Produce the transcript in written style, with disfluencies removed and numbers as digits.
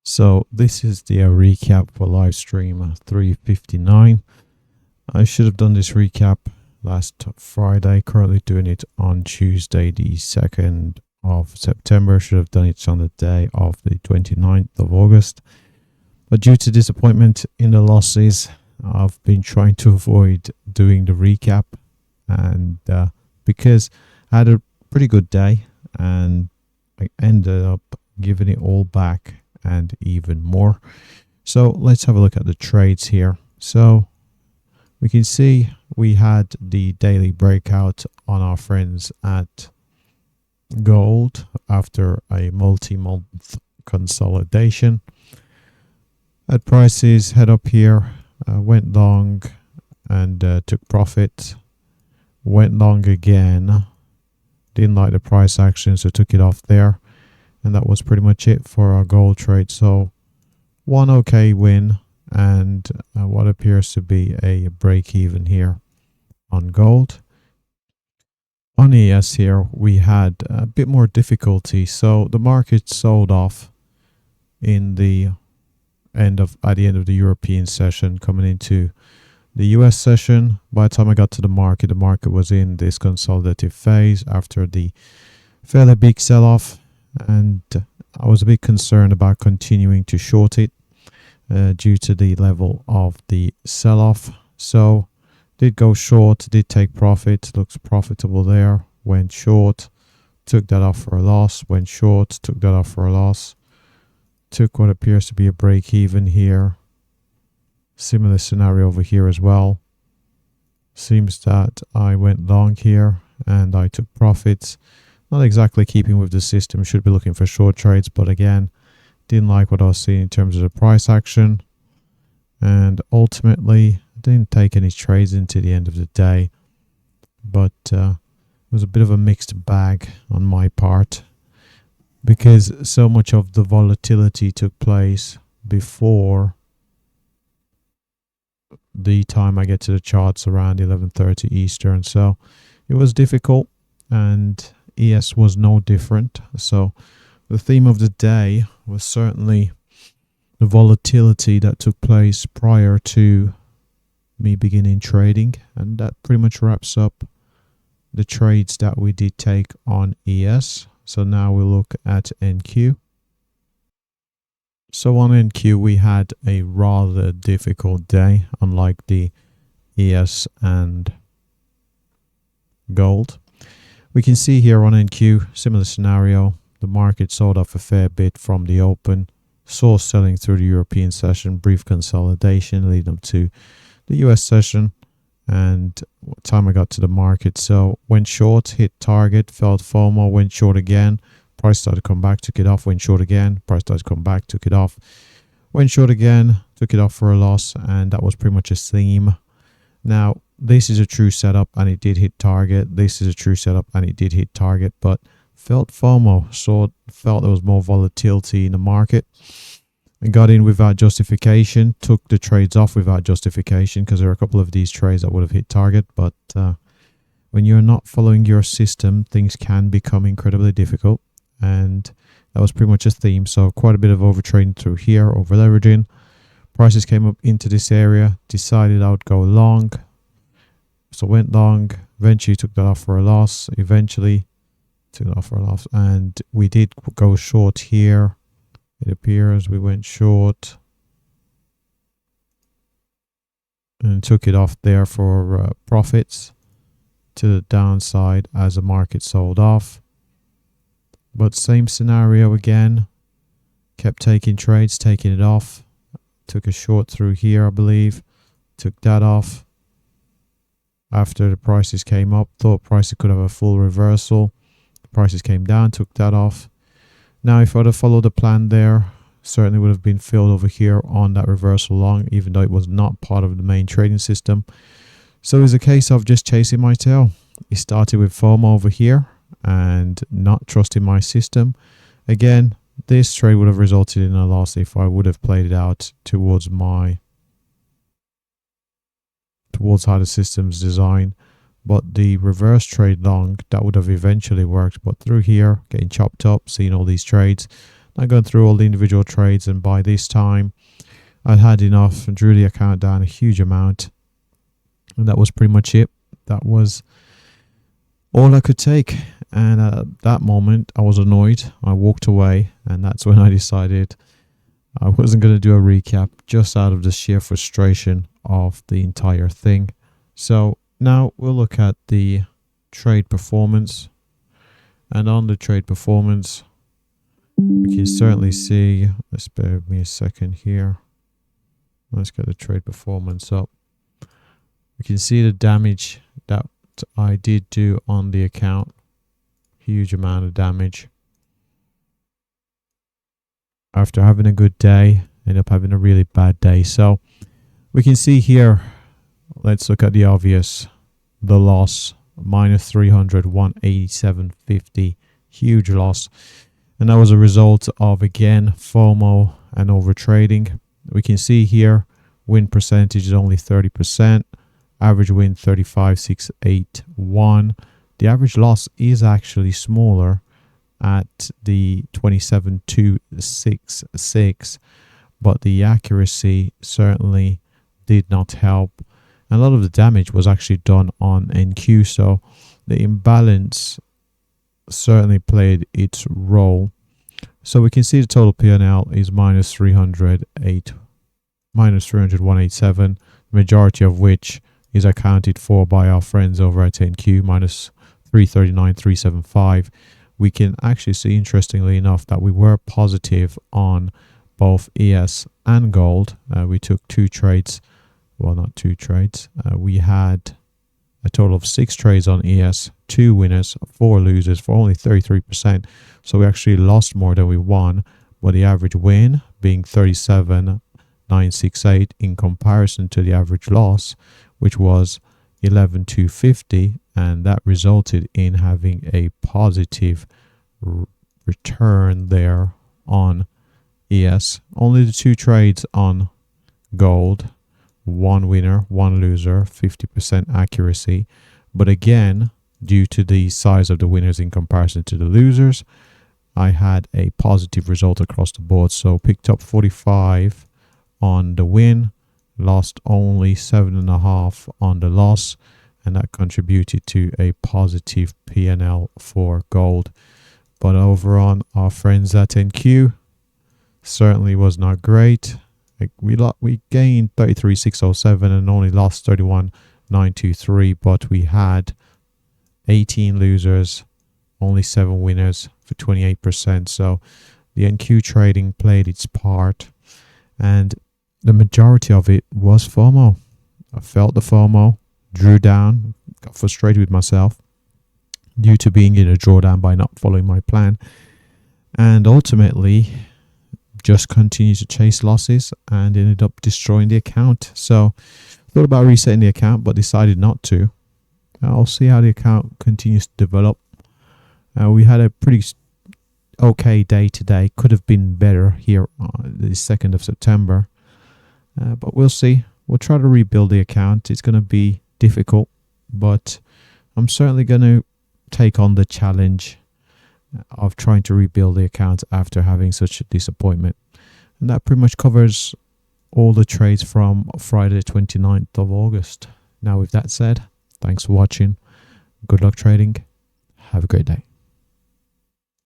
So this is the recap for live stream 359. I should have done this recap last Friday. Currently doing it on Tuesday, the 2nd of September. Should have done it on the day of the 29th of August. But due to disappointment in the losses, I've been trying to avoid doing the recap. And because I had a pretty good day and I ended up giving it all back and even more. So let's have a look at the trades here. So we can see we had the daily breakout on our friends at gold after a multi-month consolidation. At prices, head up here, went long and took profit, went long again, didn't like the price action, so took it off there. And that was pretty much it for our gold trade. So one okay win and what appears to be a break even here on gold. On ES here, we had a bit more difficulty. So the market sold off in the at the end of the European session, coming into the US session. By the time I got to the market was in this consolidative phase after the fairly big sell-off. And I was a bit concerned about continuing to short it due to the level of the sell-off. So did go short, did take profit, looks profitable there, went short, took that off for a loss, went short, took that off for a loss, took what appears to be a break even here. Similar scenario over here as well. Seems that I went long here and I took profits. Not exactly keeping with the system, should be looking for short trades, but again, didn't like what I was seeing in terms of the price action. And ultimately, didn't take any trades into the end of the day, but it was a bit of a mixed bag on my part because so much of the volatility took place before the time I get to the charts around 11:30 Eastern. So it was difficult, and ES was no different. So the theme of the day was certainly the volatility that took place prior to me beginning trading, and that pretty much wraps up the trades that we did take on ES. So now we'll look at NQ. So on NQ we had a rather difficult day, unlike the ES and gold. We can see here on NQ, similar scenario. The market sold off a fair bit from the open, saw selling through the European session, brief consolidation leading up to the US session, and time I got to the market. So went short, hit target, felt FOMO, went short again. Price started to come back, took it off, went short again. Price started to come back, took it off, went short again, took it off for a loss, and that was pretty much a theme. Now, this is a true setup and it did hit target. This is a true setup and it did hit target, but felt FOMO, felt there was more volatility in the market and got in without justification, took the trades off without justification because there are a couple of these trades that would have hit target. But when you're not following your system, things can become incredibly difficult, and that was pretty much a theme. So quite a bit of overtrading through here, over leveraging. Prices came up into this area, decided I would go long. So went long, eventually took that off for a loss, and we did go short here. It appears we went short and took it off there for profits to the downside as the market sold off. But same scenario again, kept taking trades, taking it off. Took a short through here, I believe. Took that off. After the prices came up, thought prices could have a full reversal. The prices came down, took that off. Now, if I would have followed the plan there, certainly would have been filled over here on that reversal long, even though it was not part of the main trading system. So it's a case of just chasing my tail. It started with FOMO over here and not trusting my system. Again, this trade would have resulted in a loss if I would have played it out towards how the system's designed. But the reverse trade long, that would have eventually worked. But through here, getting chopped up, seeing all these trades, Not going through all the individual trades, and by this time I had enough and drew the account down a huge amount, and that was pretty much it. That was all I could take, and at that moment I was annoyed. I walked away, and that's when I decided I wasn't going to do a recap, just out of the sheer frustration of the entire thing. So now we'll look at the trade performance, and on the trade performance we can certainly see, let's bear with me a second here, let's get the trade performance up. We can see the damage that I did do on the account. Huge amount of damage. After having a good day, end up having a really bad day. So we can see here, let's look at the obvious, the loss, minus 300, 187.50, huge loss. And that was a result of, again, FOMO and overtrading. We can see here, win percentage is only 30%, average win 35,681. The average loss is actually smaller at the 27,266, but the accuracy certainly did not help. And a lot of the damage was actually done on NQ, so the imbalance certainly played its role. So we can see the total P&L is minus 187, majority of which is accounted for by our friends over at NQ, minus 339,375. We can actually see, interestingly enough, that we were positive on both ES and gold. We took two trades, well, not two trades. We had a total of 6 trades on ES, 2 winners, 4 losers for only 33%. So we actually lost more than we won, but the average win being 37,968 in comparison to the average loss, which was 11,250, and that resulted in having a positive return there on ES. Only the 2 trades on gold, 1 winner, 1 loser, 50% accuracy. But again, due to the size of the winners in comparison to the losers, I had a positive result across the board. So picked up 45 on the win, lost only 7.5 on the loss, and that contributed to a positive P&L for gold. But over on our friends at NQ, certainly was not great. We gained 33,607 and only lost 31,923, but we had 18 losers, only 7 winners for 28%. So the NQ trading played its part, and the majority of it was FOMO. I felt the FOMO, drew down, got frustrated with myself due to being in a drawdown by not following my plan, and ultimately just continued to chase losses and ended up destroying the account. So thought about resetting the account, but decided not to. I'll see how the account continues to develop. We had a pretty okay day today. Could have been better here on the 2nd of September. But we'll see. We'll try to rebuild the account. It's going to be difficult, but I'm certainly going to take on the challenge of trying to rebuild the account after having such a disappointment. And that pretty much covers all the trades from Friday the 29th of August. Now, with that said, thanks for watching. Good luck trading. Have a great day.